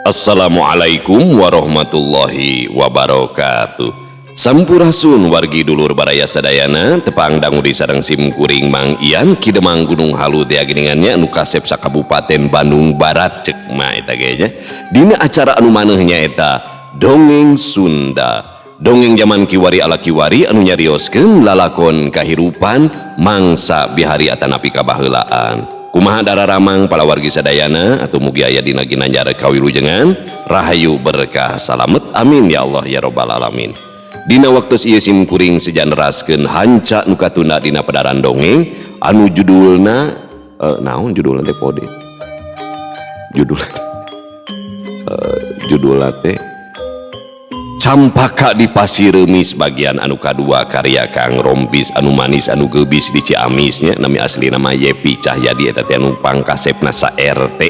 Assalamualaikum warahmatullahi wabarakatuh. Sampurasun wargi dulur baraya sadayana tepang dangu di sareng sim kuring Mang Ian Kidemang Gunung Halu teh geningannya anu kasep sa Kabupaten Bandung Barat cek mah eta ge nya. Dina acara anu manehnya eta Dongeng Sunda. Dongeng zaman kiwari ala kiwari anu nyarioskeun lalakon kahirupan mangsa bihari atanapi kabaheulaan. Kumaha dararamang palawargi sadayana atau mugi aya dina ginanjar kawilujengan rahayu berkah salamet amin ya Allah ya robbal alamin. Dina waktu ieu sim kuring sejanraskeun hanca nu katunda dina pedaran dongeng anu judulna naon judulna teh pode judulna teh Campaka di Pasiremis bagian anu kadua karya Kang Rompis anu manis anu gebis di Ciamisnya nami asli nama Yepi Cahyadi eta teh anu pangkasepna sa RT.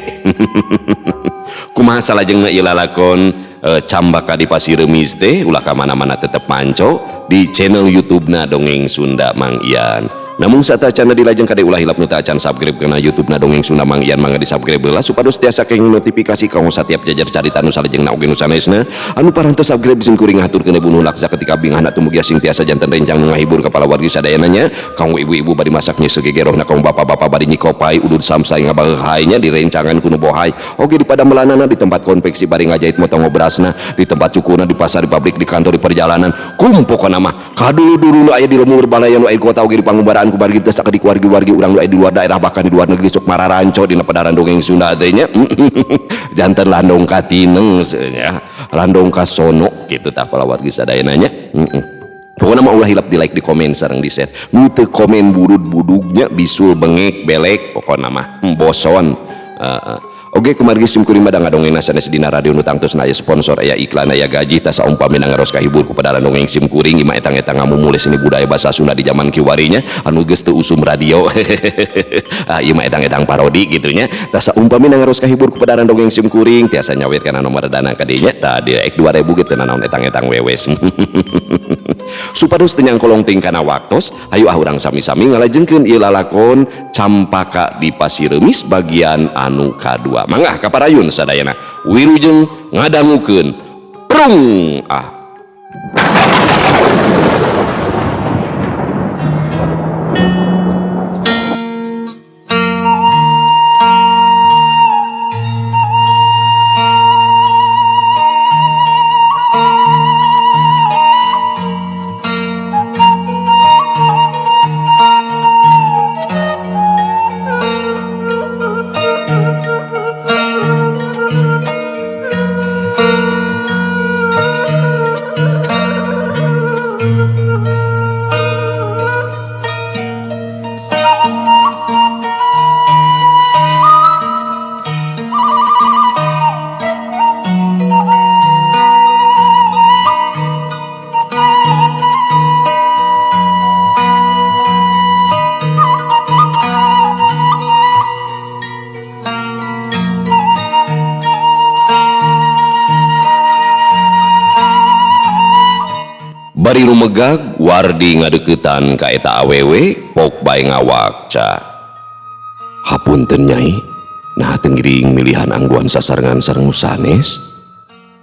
Kumaha salajengna ieu lalakon Campaka di Pasiremis teh ulah ka mana-mana tetep manco di channel YouTube-na Dongeng Sunda Mang Ian. Namun satacana dilajeng kade ulah hilap nu teu acan subscribe kana YouTube-na Dongeng Sunda Mang Ian mangga di subscribe heula supados tiasa kenging notifikasi kanggo satiap jajar carita anu salajengna oge nu sanesna anu parantos subscribe sim kuring ngaturkeun bunuh laksa ketika bingahna tumugi sing tiasa janten rencang nu ngahibur ka palawargi sadayana nya kanggo ibu-ibu bari masaknya segegerohna kanggo bapak-bapak bari nyikopai udud samsai ngabaheuynya di rencangan kuno bohay oge di padamelanana di tempat konveksi bari ngajait motong obrasna di tempat cukurna di pasar di pabrik di kantor di perjalanan kumpokna mah kadulu-dulu aya di leuweung balaya nu aya kota oge di pangumbaran ku bari kita sak di wargi-wargi urang nu aya di luar daerah bahkan di luar negeri sok mararanco dina pedaran dongeng Sunda teh nya janten landong ka tineng nya landong ka sono kitu tah palawargi sadayana nya. Pokoknya mah ulah hilap di like di komen sareng di share nu teu komen burud-budugnya bisul bengek belek pokoknya mah boson. Oke kumargi sim kuring madang dongeng sanes dina radio nu tangtosna aya sponsor aya iklan aya gaji tasa umpamina ngaros kahibur ku pedaran dongeng sim kuring imah etang-etang ngamumule seni budaya basa Sunda di zaman kiwarinya anu geus teu usum radio. Ieu mah etang-etang parodi gitu nya tasa umpamina ngaros kahibur ku pedaran dongeng sim kuring tiasa nyawir kana nomor dana ka dieu nya tah di ek 2000 ge teu naon etang-etang wewes. Supados teu nyangkolong ting kana waktos hayu urang sami-sami ngalajengkeun ieu lalakon Campaka di Pasiremis bagian anu kadua. Mangga kaparayun sadayana wilujeng ngadangukeun prung bari rumegag wardi ngadeuketan ka eta awewe pok bae ngawakca. Hapunten Nyai nah teu ngiring milihan angguan sasarengan sareng sanes.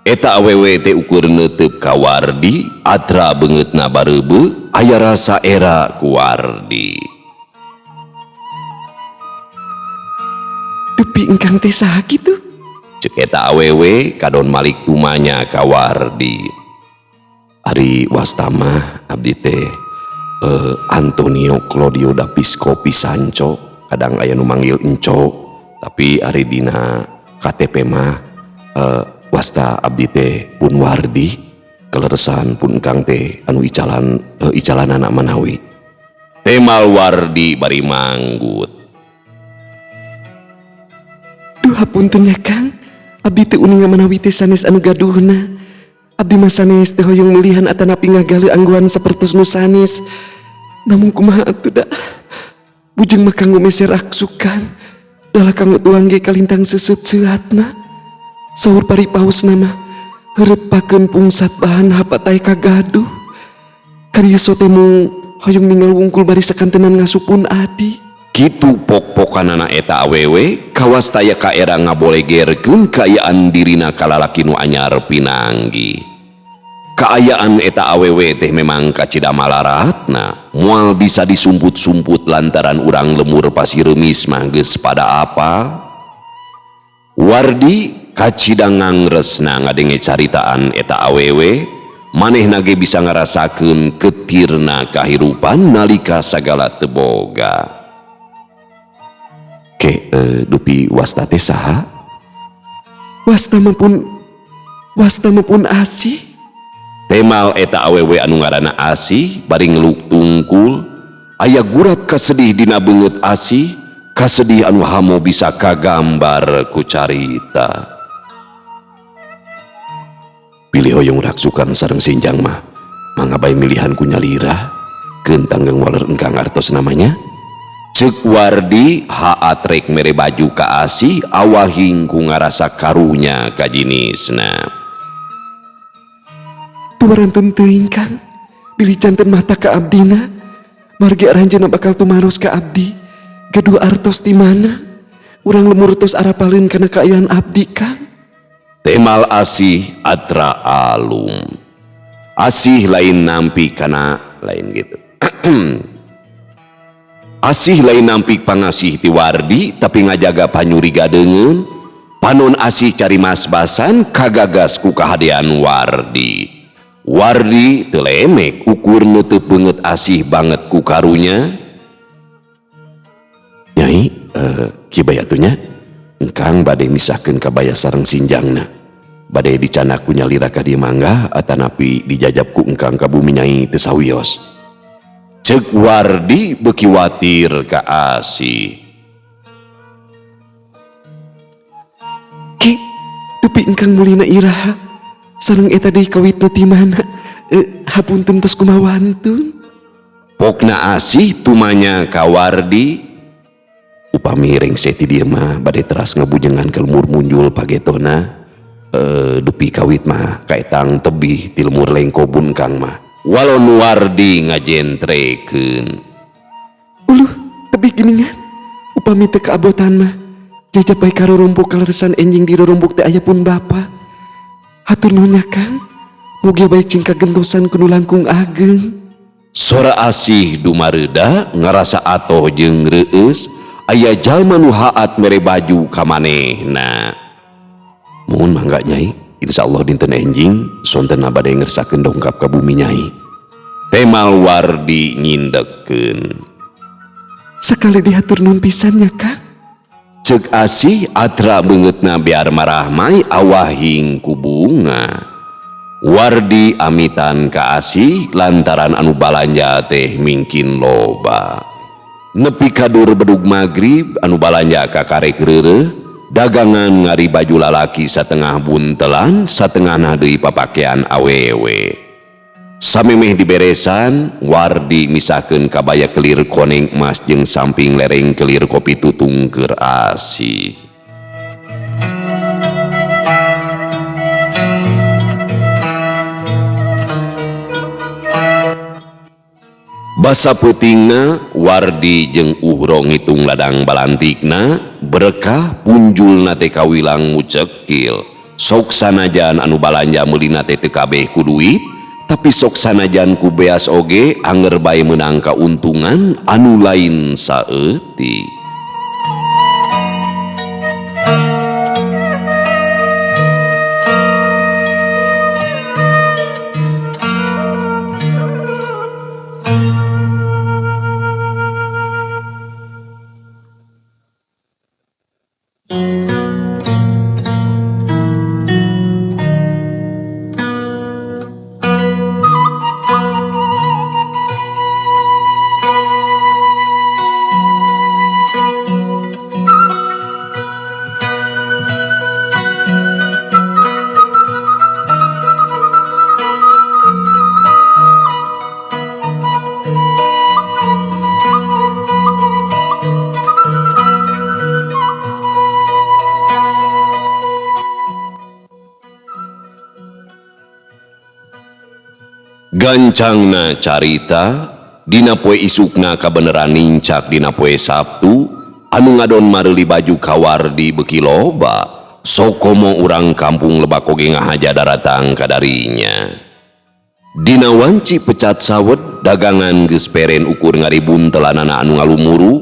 Eta awewe teh ukur neuteup ka wardi atra beungeutna bareubeu aya rasa era ku wardi. Tepi engkang teh saha kitu? Cek eta awewe kadon malik tumanya ka wardi. Ari wastama abdi teh Antonio Claudio Dapisco Pisanco kadang aya nu manggil enco tapi ari dina KTP mah wasta abdi teh pun wardi kaleresan pun engkang teh anu icalanana manawi temal wardi bari manggut. Duh hapunten nya Kang abdi teh uninga manawi teh sanes anu gaduhna. Abdi mah sanes teh hoyong mulihan atanapi ngagale angguan sapertos nu sanes. Namun kumaha atuh da? Bujeng mah kanggo meser aksukan. Dalah kanggo tuang ge kalintang seuseut seuatna. Saur paripaosna mah heureut pakeun pungsat bahan hapatay kagaduh. Karya sote mung hoyong ningal wungkul bari sakantenan ngasupun adi. Kitu pok-pokanana eta awewe kawastaya ka era ngabolegerkeun kaayaan dirina kalalaki nu anyar pinanggi. Kaayaan eta awewe teh memang kacida malaratna, moal bisa disumput-sumput lantaran urang lemur pasiremis mah geus pada apa. Wardi kacida ngangresna ngadenge caritaan eta awewe, manehna ge bisa ngarasakeun ketirna kahirupan nalika sagala teu boga. Dupi wasta teh saha? Wasta maupun asih. Temal eta awewe anu ngaranna Asih bari ngeluk tungkul, aya gurat kasedih dina beungeut Asih, kasedih anu hamo bisa kagambar ku carita. Pilih hoyong raksukan sareng sinjang mah, mangga bae milihan ku nyalira, keun tanggeng waler engkang artos namanya. Ceuk Wardi haat rek mere baju ka Asih awahing ku ngarasa karunya ka jinisna. Tuwarantun teuing Kang, bilih janten mata ka abdina, margi aranjeunna bakal tumaros ka abdi. Gaduh artos di mana? Urang lemur tos arapaleun kana kaayaan abdi Kang. Temal Asih atra alum. Asih lain nampi kana lain gitu. Asih lain nampik pangasih ti Wardi tapi ngajaga panyuri gadeungeun. Panon Asih cari mas basan kagagas ku kahadean Wardi. Wardi teu lemek ukurna teu beungeut Asih banget ku karunya. Nyai, kieu bae atunya. Engkang bade misahkeun kabaya sareng sinjangna. Bade dicanak ku nyalira ka dieu mangga atanapi dijajab ku engkang ka bumi Nyai teu sawios. Ceuk Wardi beuki watir ka Asih. Ki, dupi engkang mulina iraha, sareng eta deui kawitna ti mana? Hapunten tos kumaha wantun. Pokna Asih tumanya ka Wardi. Upami rengse ti dieu mah bade teras ngabujengan ka lemur munjul pagetona. Dupi kawit mah kaetang tebih ti lemur lengkobun kang mah. Walon Wardi ngajentrekeun. Uluh, tebih geningan. Upami teu kaabotan mah, jajab bae ka rorombok kaleresan enjing di rorombok teh aya pun bapa. Hatur nuhun nya Kang, mugia bae cing kagentosan kudu langkung ageng. Sora Asih dumareuda ngarasa atoh jeung reueus aya jalma nu haat mere baju ka manehna. Mohon mangga Nyai. Insyaallah dinten enjing sontena bade ngersakeun dongkap ka bumi Nyai. Temal Wardi nyindekeun. Sekali dihatur nuhun pisan nya Kang. Ceuk Asih atra beungeutna biar marah mai awahing ku bunga. Wardi amitan ka Asih lantaran anu balanja teh mingkin loba. Nepi ka dur bedug magrib anu balanja ka karek reureuh, dagangan ngari baju lalaki satengah buntelan satengahna deui papakean awewe. Samemeh diberesan, Wardi misahkeun kabaya kelir koneng emas jeung samping lereng kelir kopi tutung keur Asih. Basa peutingna Wardi jeung Uhro ngitung ladang balantikna berkah punjulna teh kawilang mucekil. Sok sanajan anu balanja meulina teh teu kabeh ku duit, tapi sok sanajan ku beas oge anger bae meunang kauntungan anu lain saeutik. Gancangna carita dina poe isukna kabeneran nincak dina poe Sabtu anu ngadon mareli baju kawardi beki loba sokomo urang kampung lebak oge ngahaja daratang kadarinya. Dina wanci pecat sawet dagangan geus peren ukur ngaribun telanana anu ngalumuru.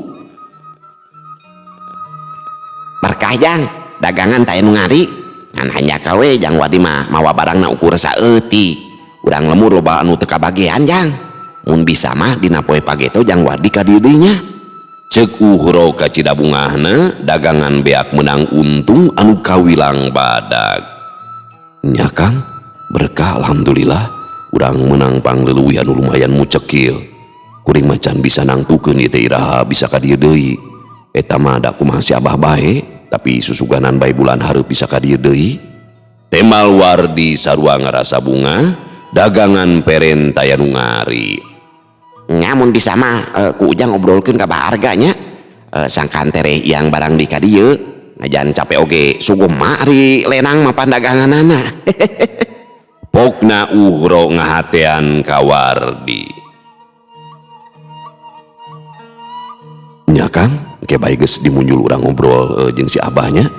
Berkah jang dagangan taya nu ngari ngan hanya kawe jang wadi mah mawa barangna ukur saeuti urang lemur loba anu teu kabagean jang mun bisa mah dina poe pageto jang wadi ka dieu deui nya. Cek Uhro ka cidabungahna dagangan beak menang untung anu kawilang badag. Nya Kang, berkah alhamdulillah urang menang pangleuwih anu lumayan mucekil. Kuring macan bisa nangtukeun ieu teh iraha bisa ka dieu deui. Eta mah da kumaha si Abah bae, tapi susuganan bae bulan hareup bisa ka dieu deui. Temal wardi sarua ngarasa bunga, dagangan peren taya nu ngari. Nya mun bisa mah ku ujang ngobrolkeun ka harganya sangkan tere yang barang di ka dieu najan capek oge sugum mari lenang mapan daganganana. Pokna Uhro ngahatean ka wardi. Nya Kang, ke bae geus dimunjul urang ngobrol jeung si Abahnya.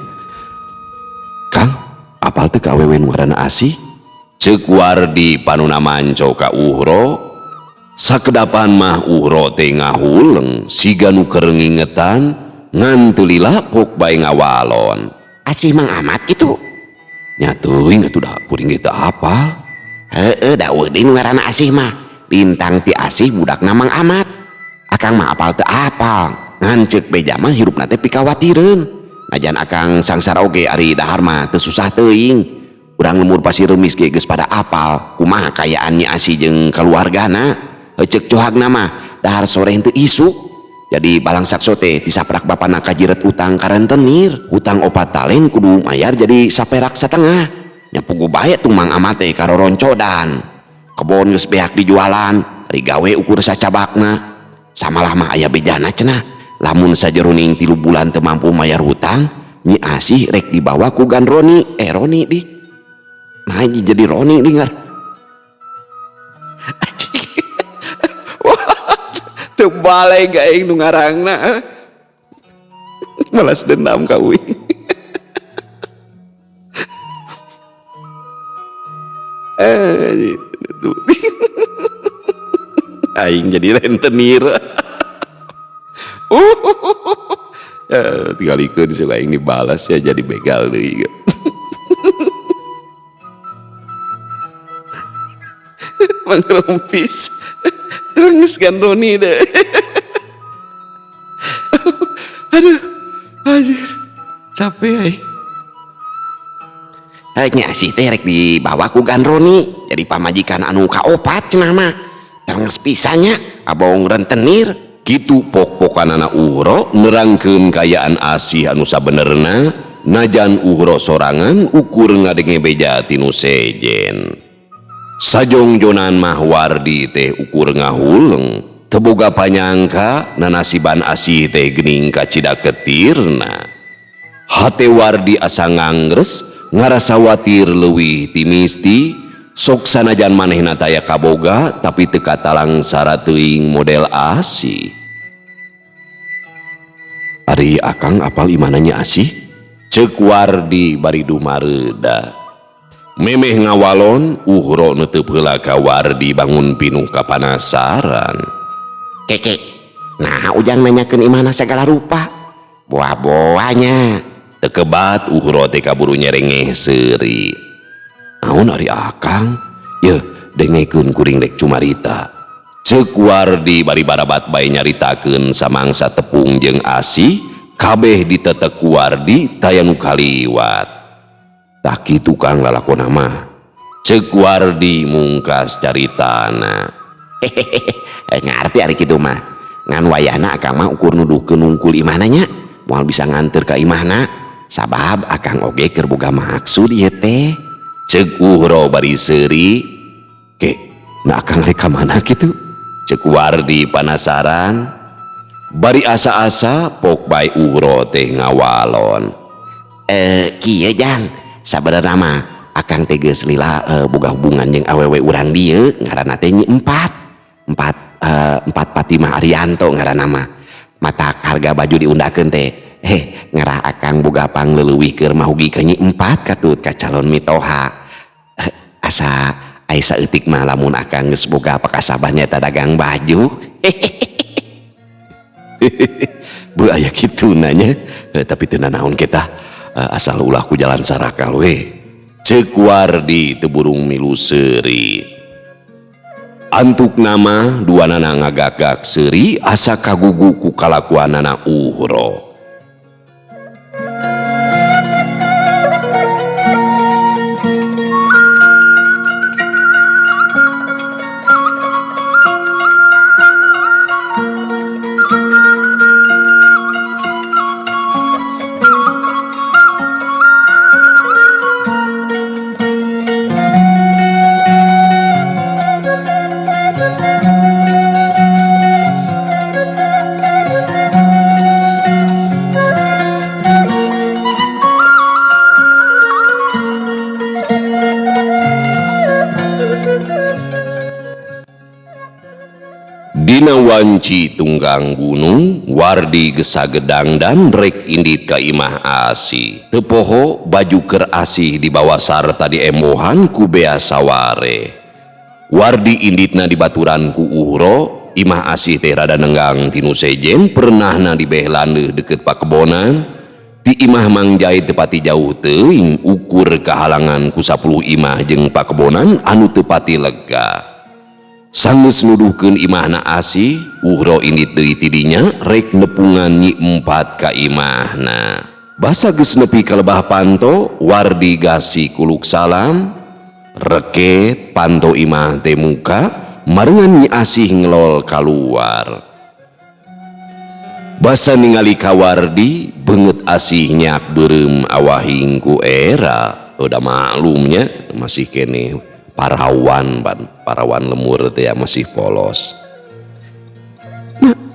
Kang, apal teu ka awewe nu ngaranna Asih? Ceuk wardi panuna manco ka Uhro. Sakedapan mah Uhro teh ngahuleng siga nu keur ngingetan ngan teu lila pok bae ngawalon. Asih Mang Ahmad kitu. Nya teuing atuh da kuring ge teu hafal. Heeh da deui nu ngaranna Asih mah lintang ti Asih budakna Mang Ahmad. Akang mah apal teu apal ngan ceuk beja mah hirupna teh pikawatireun najan akang sangsara oge ari dahar mah teu susah teuing. Urang lemur Pasir Remis ge geus pada apal kumaha kayaannya Asih jeung kaluargana. Cek cohagna mah dahar sore henteu isuk jadi balang sakso teh disaprak bapana kajiret utang ka rentenir utang 4 talen kudu mayar jadi saperak satengah nya pugu bae tuh Mang Ahmad teh karo roncodan kebon geus beak dijualan ari gawe ukur sacabakna samalah mah aya bejana cenah lamun sajeroning 3 bulan teu mampu mayar hutang Nyi Asih rek dibawa ku gan Roni Roni di nah jadi Roni di ngar Tebalai gaeng nu ngarangna malas dendam kawi. Aing jadi rentenir. Tinggal ikut suka aing dibalas ya jadi begal deui. Mang Rompis terus kan Roni deh. Aduh, anjir, capek ay. Nya Asih teh rek dibawa ku gan Roni jadi pamajikan anu kaopat cenah mah terus pisahnya abong rentenir Kitu pok-pokanana Uhro nerangkeun kayaan Asih anu sabenerna najan Uhro sorangan ukur ngadenge beja tinu sejen. Sajongjonan mah wardi teh ukur ngahuleng teboga panyangka nanasiban Asih teh geuning ka cidaketirna. Hate wardi asa ngangres ngarasa watir leuwih ti misti sok sanajan manehna taya kaboga tapi teu katalang sara teuing model Asih. Ari akang apal imananya Asih? Ceuk wardi bari dumareuda. Memeh ngawalon Uhro neuteub heula ka wardi bangun pinuh kapanasaran. keke nah ujang nanyakeun imana segala rupa boah-boahnya Teu kebat Uhro teh kaburu nyerengeh seuri. Naon ari akang? Yeuh dengekeun kuring rek cumarita. Ceuk wardi bari barabat bae nyaritakeun samangsa tepung jeung Asih kabeh ditetek ku wardi taya nu kaliwat. Tak kitu Kang lalakonna mah. Ceuk wardi mungkas caritana. ngarti ari kitu mah ngan wayahna akang mah ukur nuduhkeun nungkul imananya moal bisa nganter ka imahna sabab akang oge keur boga maksud ieu teh. Ceuk Uhro bari seuri. Ke, na akang rek ka mana kitu? Ceuk wardi panasaran. Bari asa-asa pok bae Uhro teh ngawalon. Kieu jang sabenerna mah akang teh geus lila boga hubungan jeung awewe urang dieu ngaranna teh Nyi Empat empat Fatimah Arianto ngaranna mah. Matak harga baju diundakeun teh. Ngarah akang boga pangleuwih keur mahugi ka nyi empat katut ka calon mitoha. Asa ai saeutik mah lamun akang geus boga pakasabah nyaeta dagang baju. Bu aya kitu nanya, tapi teu naon kita asal ulah ku jalan sarakal we. Ceuk Wardi teu burung milu seuri. Antuk nama duanana ngagagak seuri asa kagugu ku kalakuanana Uhro. Dina wanci tunggang gunung, Wardi gesagedang dan rek indit ka imah Asih. Teu poho baju keur Asih dibawa sarta diembohan ku bea saware. Wardi inditna dibaturan ku Uhro, imah Asih teh rada nenggang tinu sejen pernahna dibehlan deket pakebonan. Ti imah Mangjai tepati jauh teuing ukur kahalangan ku 10 imah jeung pakebonan anu tepati lega. Sanggeus nuduhkeun imahna Asih, Uhro indit deui ti dinya rek nepungan nyi empat ka imahna. Basa geus nepi ka lebah panto, Wardi gasi kuluk salam, reket panto imah teh muka, marengan nyi Asih ngelol kaluar. Basa ningali ka Wardi, beungeut Asih nyak beureum awahing ku era. Udah maklumnya masih kene parawan lemur teh masih polos.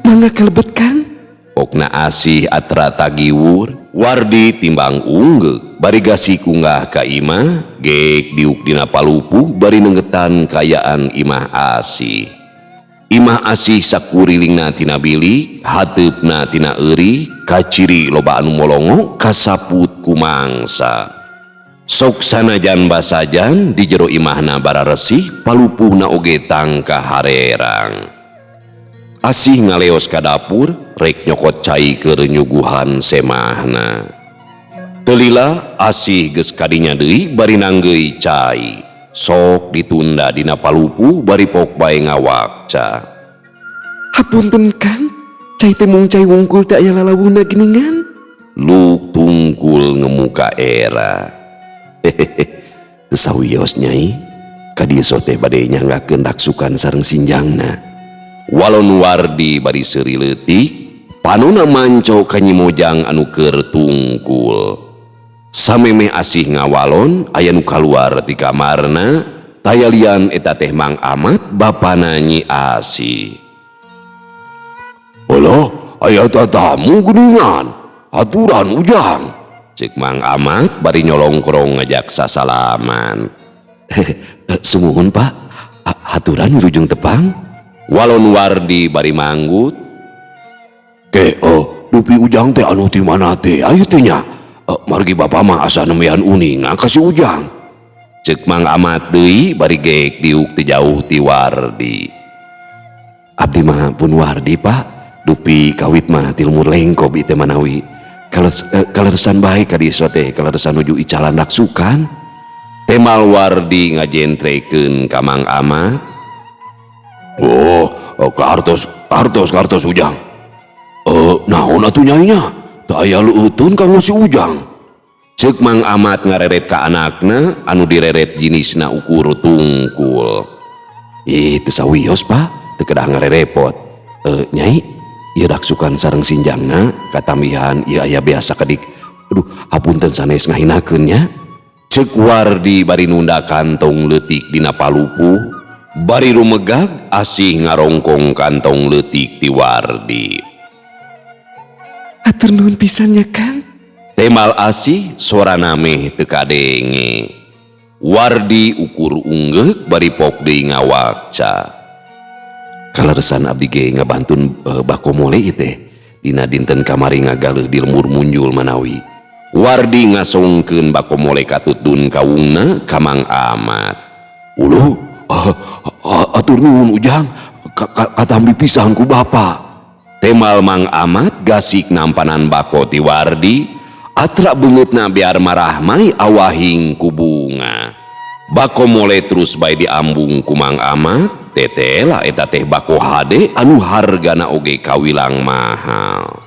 Mangga kalebet Kang. Pokna Asih atra tagiwur, Wardi timbang unggek bari gasi kunggah ka imah, geek diuk dina palupuh bari nenggetan kayaan imah Asih. Imah Asih sakurilingna tina bilik, hateupna tina eurik, kaciri loba anu molongo kasaput ku mangsa. Sok sanajan basajan di jero imahna bara resih, palupuhna oge tangka harerang. Asih ngaleos ka dapur, rek nyokot cai keur nyuguhan semahna. Teu lila Asih geus kadinya deui bari nanggeui cai. Sok ditunda dina palupuh bari pok bae ngawakca. Hapunten Kang, cai teh mung cai wungkul teh aya lalawuna geuningan. Luk tungkul ngemuka era. Teu sawios nyai, kadieu sote bade nyanggakeun daksukan sareng sinjangna. Walon Wardi bari seuri leutik, panonna manco ka Nyi Mojang anu keur tungkul. Samemeh Asih ngawalon aya nu kaluar ti kamarna, tayalian eta teh Mang Amat bapana Nyi Asih. "Alah, aya tatamu geuningan, aturan ujang," cek Mang Amat bari nyolong korong ngajak sasalaman. Sumuhun Pak, haturan wilujeng tepang. Walon Wardi bari manggut. Dupi ujang teh anu ti mana teh ayu teh nya. Margi bapa mah asa nemean uningan ka si ujang. Cek Mang Amat deui bari geek diuk teu jauh ti Wardi. Abdi mah pun Wardi Pak, dupi kawit mah tilmur lengko bi teh manawi. Kaleresan bae ka dieu teh kaleresan nuju icalan daksukan. Temal Wardi ngajentrekeun ka Mang Amat. Kartos ujang. Naon atuh nyai nya? Teu aya leueutun kanggo si ujang. Ceuk Mang Amat ngareret ka anakna anu direret jinisna ukur tungkul. Teu sawios Pak, teu kedah ngarerepot. Nyai, ieu daksukan sareng sinjangna katambihan ieu aya biasa kadik. Aduh, hapunten sanes ngahinakeun nya. Ceuk Wardi bari nunda kantong leutik dina palupuh, bari rumegag Asih ngarongkong kantong leutik ti Wardi. Atur nuhun pisan nya Kang. Temal Asih sorana meh teu kadenge. Wardi ukur unggek bari pok deui ngawakca. Kaleresan abdi ge ngabantun bako mole teh dina dinten kamari ngagaleuh di lembur munjul manawi. Wardi ngasongkeun bako mole katutun kawungna ka Mang Amat. Uluh, atur nuhun Ujang, katambi pisan ku bapa. Temal Mang Amat gasik nampanan bako ti Wardi, atra beungeutna biar marah mai awahing ku bunga. Bako mole terus bae diambung ku Mang Amat, tetela eta teh bako hade anu hargana oge kawilang mahal.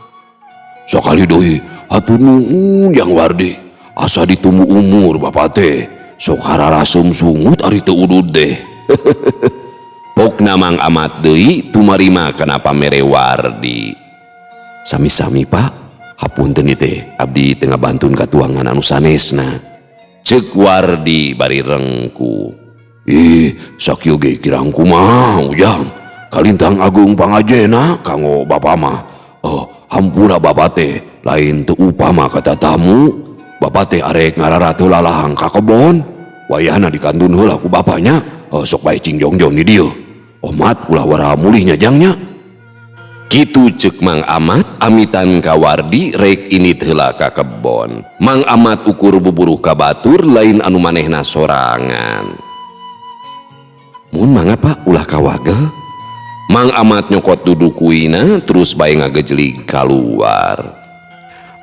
Sakali deui hatur nuhun Jang Wardi, asa ditumbu umur bapa teh sok hararasum sungut ari teu udud deh. Pokna Mang Amat deui tumarima kana pamere Wardi. Sami-sami Pak, hapunten ieu teh abdi teu ngabantun katuangan anu sanesna. Ceuk Wardi bari rengku. Sakieu ge kirang kumaha Ujang, kalintang agung pangajena kanggo bapa mah. Hampura bapa teh lain teu upama kata tamu, bapa teh arek ngarara teu lalahang ka kebon, wayahna dikantun heula ku bapanya, sok bae cingjong-jong di dieu. Omat ulah wara mulihnya jangnya. Kitu ceuk Mang Amat amitan ka Wardi rek init heula ka kebon. Mang Amat ukur buburuh ka batur lain anu manehna sorangan. Mun mangga Pak ulah ka wagel. Mang Amat nyokot dudukuina terus bae ngagejlig kaluar.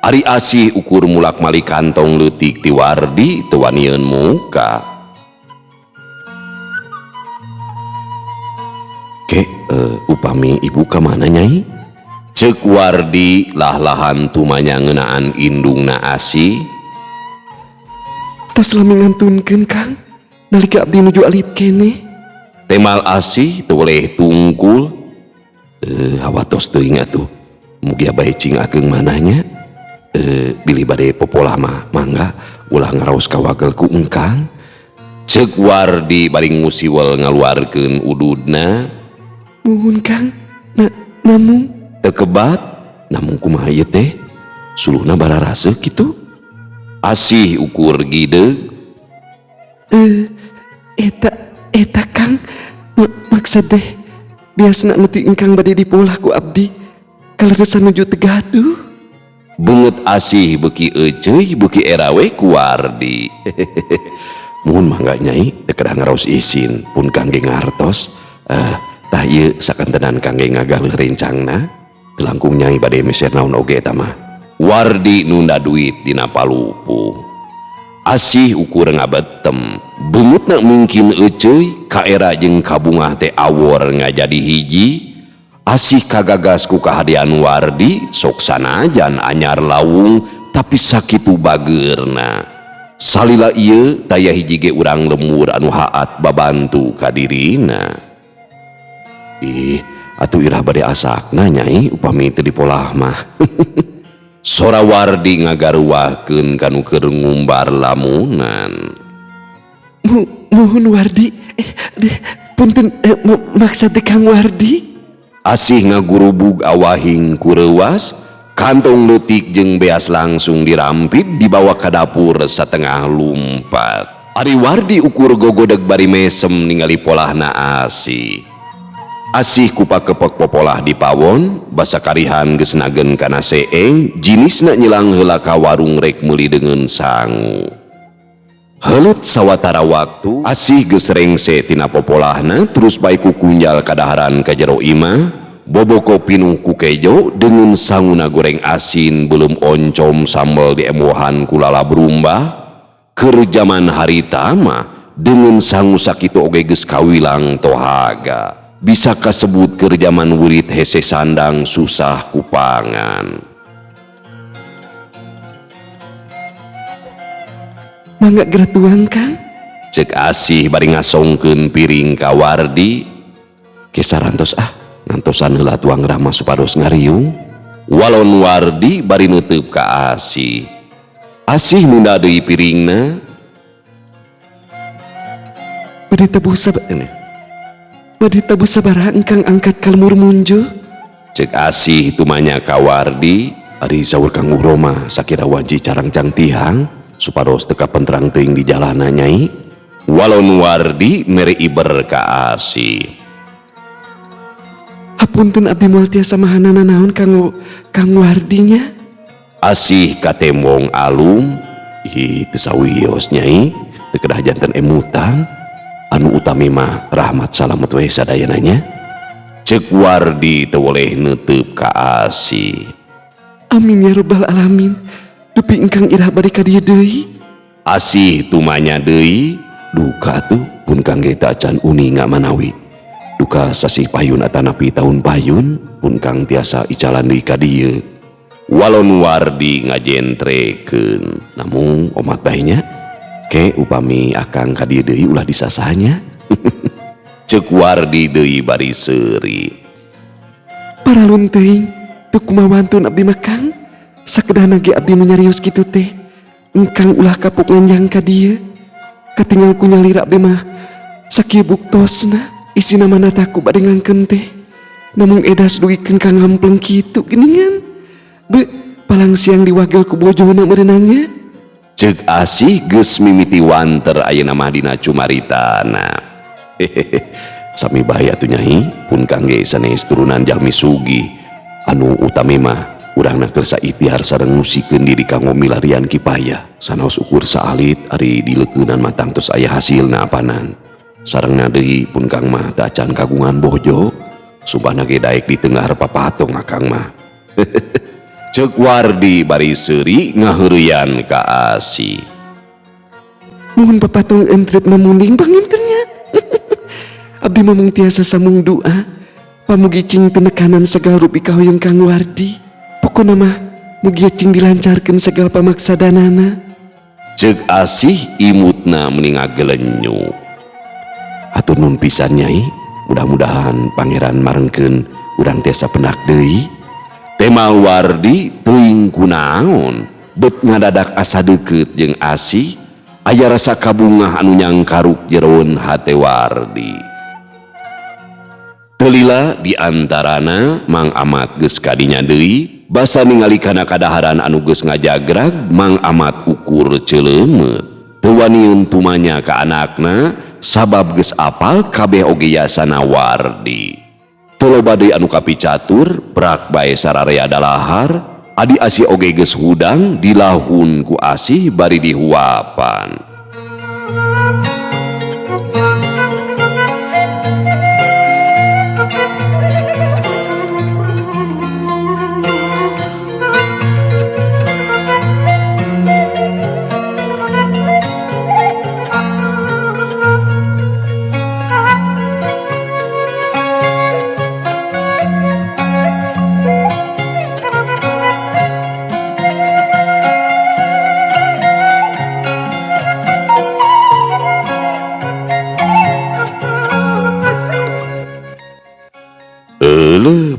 Ari Asih ukur mulak malik kantong leutik ti Wardi teu wanieun muka. Upami ibu ka mana Nyai? Ceuk Wardi lah-lahan tumanya ngeunaan indungna Asih. Tos lami ngantunkeun Kang, nalika abdi nuju alit kene. Temal Asih teu boleh tungkul. Hawatos teuing atuh. Mugi bae cing ageng mananya. Bilih bade popolah mah mangga ulah ngaraos ka wagel ku engkang. Ceuk Wardi bari ngusiwel ngaluarkeun ududna. Muhun Kang, namung Teu kebat, namung kumaha ieu teh? Suluhna bararaseuh kitu? Asih ukur gideug. Eta Kang, maksud deh biasana nu ti engkang bade dipolah ku abdi kaleresan nuju teu gaduh. Beungeut Asih beuki euceuy beuki era we ku Wardi. Muhun mangga Nyai teu kedah ngaraos isin pun kangge ngartos. Tah ieu sakantenan kangge ngagaleuh rencangna teu langkung Nyai bade meser naon oge eta mah. Wardi nunda duit dina palupu. Asih ukur ngabetem, beungeutna mungkin euceuy ka era jeung kabungah teh awor ngajadi hiji. Asih kagagas ku kahadian Wardi sok sanajan anyar lawung tapi sakitu bageurna. Salila ieu taya hiji ge urang lemur anu haat babantu ka dirina. Atuh irah bade asakna Nyai upami teu dipolah mah. Sora Wardi ngagaruwahkeun kanu keur ngumbar lamunan. Muhun Wardi, punten maksud Kang Wardi. Asih ngagurubug awahing kureuwas, kantong leutik jeung beas langsung dirampid dibawa ka dapur satengah lumpat. Ari Wardi ukur gogodeg bari mesem ningali polahna Asih. Asih kupakepek popolah di pawon, basa karihan geus nagen kana seeng, jinisna nyilang heula ka warung rek meuli deungeun sangu. Heuleut sawatara waktu, Asih geus rengse tina popolahna terus bae kukunjal kadaharan ka jero imah, boboko pinuh ku kejo deungeun sanguna goreng asin belum oncom sambal diemohan ku lala berumbah. Keur jaman harita mah deungeun sangu sakitu oge geus kawilang tohaga. Bisa kasebut keur jaman wurit hese sandang susah kupangan. Mangga geratuan Kang? Ceuk Asih bari ngasongkeun piring ka Wardi. Kesarantos ngantosan heula tuang rama supados ngariung. Walon Wardi bari nutup ka Asih. Asih nunda deui piringna. Bade tabu sabaraha engkang angkat kalmur munjo? Ceuk Asih tumanya ka Wardi. Ari saur Kang Roma sakira wanci carangcang tihang supados teu kapentrang teuing di jalana Nyai. Walon Wardi mere iber ka Asih. Hapunten abdi moal tiasa mahanana naon Kang Wardinya. Asih katembong alum teu sawios nyai, teu kedah janten emutan, anu utami mah rahmat salamet we sadayananya. Ceuk Wardi teu boleh neuteup ka Asih. Amin ya rabbal alamin. Dupi engkang irah bade ka dieu deui. Asih tumanya deui, duka tuh pun kangge tacan uninga manawi. Duka sasih payun atanapi tahun payun pun kang tiasa icalan deui ka dieu. Walon Wardi ngajentrekeun, namun omat bae ke upami akang ka dieu deui ulah disasahnya. Ceuk Wardi deui bari seuri. Paralun teuing teu kumawantun abdi mah Kang. Sakedahna ge abdi menyarios kitu teh. Engkang ulah kapuk nganjang ka dieu. Katinggal ku nyalira abdi mah sakieu buktosna isina manataku bade ngangkeun teh. Namung edas duikeun Kang Hampleng kitu geuningan. Palang siang diwagel ku bojona merenangnya. Ceuk Asih geus mimiti wanter ayeuna mah dina cumaritana. Sami bahaya tuh nyai, pun kangge sanes turunan jalmi sugih anu utami mah urangna keur saikhtiar sareng ngusikeun diri kanggo milarian kipayah sanaos ukur saalit ari dileukeunan matang tos aya hasilna apanan. Sarengna deui pun Kang mah teu acan kagungan bojo, sumpahna ge daek di tengah papatong akang mah. Ceuk Wardi bari seuri ngaheureuyan ka Asih. Mohon papatong entrepna munding pangintennya. Abdi mamung tiasa samung doa. Pamugi cing tenekanan segala rupi kahoyong Kang Wardi. Pokona mah mugi cing dilancarkeun segala pamaksadanana. Ceuk Asih imutna mending ngagelenyu. Hatur nuhun pisan nyai, mudah-mudahan pangeran marengkeun urang tiasa pendak deui. Temal Wardi teuing kunaon bet ngadadak asa deukeut jeung Asih, aya rasa kabungah anu nyangkaruk jeroun hate Wardi. Teulila diantarana Mang Amat geus kadinya deui, basa ningali kana kadaharan anu geus ngajagrag Mang Amat ukur ceuleumeut. Teu waniun tumanya ka anakna sabab geus apal kabeh oge yasana Wardi. Teu loba deui anu kapicatur, brak bae sararea dalahar, adi Asih oge geus hudang dilahun ku Asih bari dihuapan.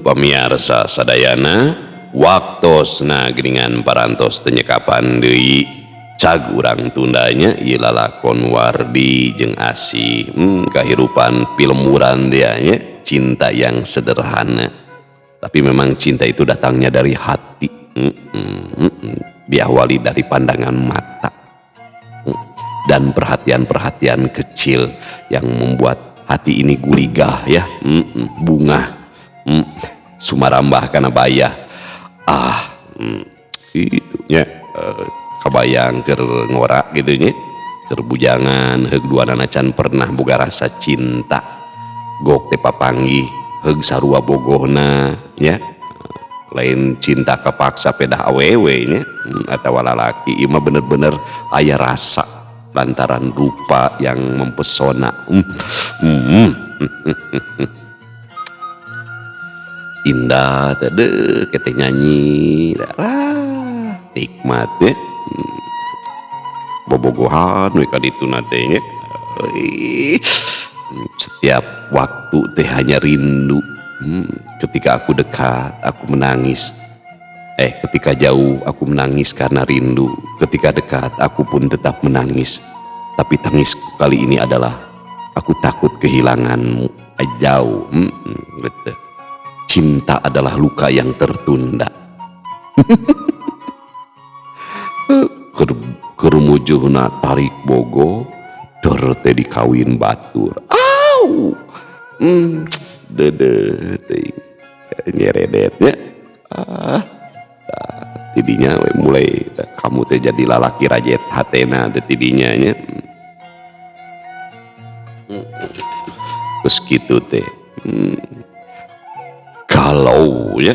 Pamiarsa sadayana, waktosna geuningan parantos tenyekapan deui cag urang tundanya ieu lalakon Wardi jeung Asih. Kahirupan pilmuran dia nya, cinta yang sederhana. Tapi memang cinta itu datangnya dari hati. Diawali dari pandangan mata dan perhatian-perhatian kecil yang membuat hati ini guligah ya, bunga. Sumarambah kana bayah itunya kabayang keur ngora gitu nya, keur bujangan heug duanana can pernah boga rasa cinta, gok teh papanggih heug sarua bogohna nya, lain cinta kepaksa pedah awewe nya atawa lalaki. Ieu mah bener-bener aya rasa lantaran rupa yang mempesona. Indah tade kete nyanyi lah nikmat ya, bobogohan we ka ditu na teh nya. Setiap waktu teh hanya rindu. Ketika aku dekat aku menangis, ketika jauh aku menangis karena rindu, ketika dekat aku pun tetap menangis. Tapi tangis kali ini adalah aku takut kehilanganmu. Jauh gitu. Cinta adalah luka yang tertunda. Kerumujuhna tarik bogo, dor teh dikawin batur. Au, dede teh. nyeredetnya tidinya we mulai kamu teh jadi lalaki rajet hatena teh tidinya nya. Terus gitu teh kalau ya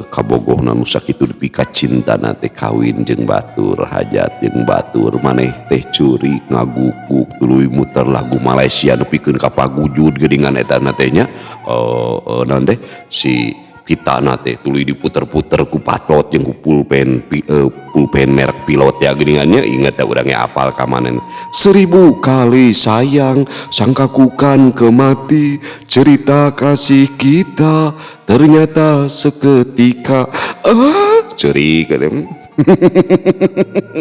kabogohna nu sakitu dipika cinta nate kawin jeung batur hajat jeung batur maneh teh curi ngaguguk tuluy muter lagu Malaysia nepikeun ka pagujud geuningan eta teh nya naon teh si pita nate tuluy diputer-puter ku patot jeung ku pulpen merek pilot ya geuningannya inget da urang apal ka maneh 1000 kali sayang sangkakukan kemati cerita kasih kita ternyata seketika ceri kadang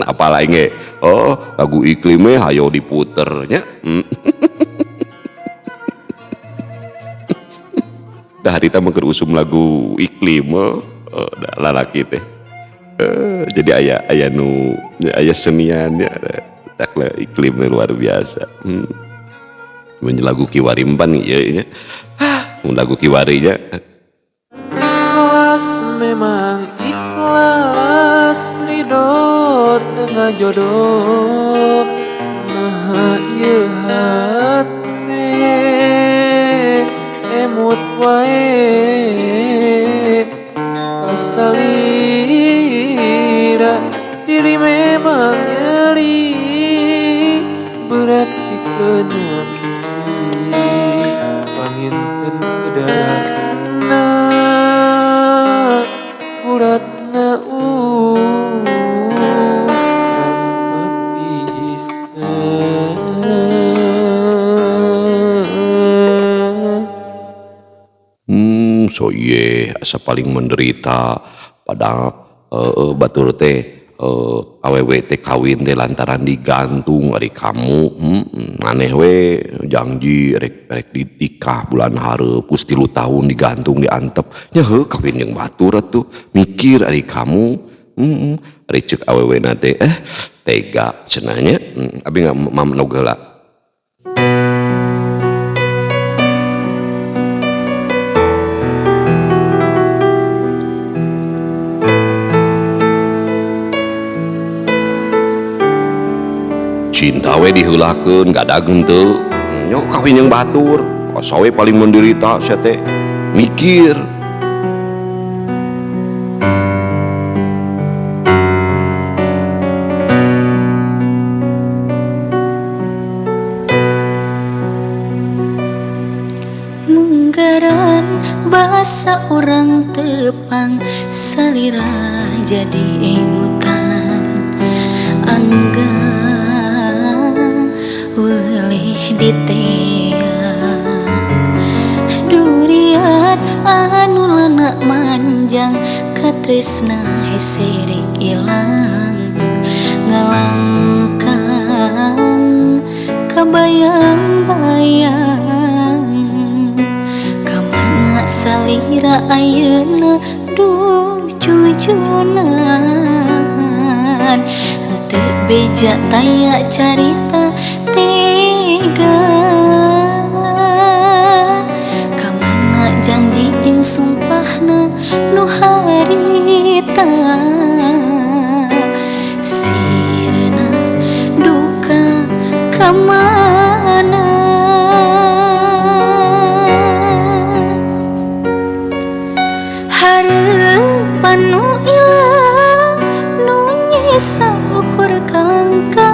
apa lainnya lagu iklimnya hayo diputernya dah harita mengker usum lagu iklim lalaki teh jadi ayah seniannya taklah iklimnya luar biasa lagu Kiwarimpan ya lagu Kiwarinya ikhlas memang ikhlas ridho dengan jodoh maha ieu hati emut wae pasalira diri memang nyeri berat dikenem panginten gedana uratna so iye asa paling menderita pada batur teh awewe teh kawin teh lantaran digantung ari kamu maneh we janji rek ditikah bulan hareup geus 3 tahun digantung diantep nya heuh kawin jeung batur atuh mikir ari kamu ari ceuk awewe na teh tega cenah nya abi mamnog heula. Cinta we diheulakeun gadageun teu nya kawin jeung batur asa we paling menderita sia teh mikir munggaran bahasa orang tepang salira jadi emutan angga weleh diteang duriat anu leuna manjang katresna hese rek ilang ngalangkang kabayang-bayang kamana salira ayeuna duh cucunan teu beja taya carita tega kamana janji jeung sumpahna nu harita sirna duka kamana hareupan nu ilang nu nyesa ukur kalangka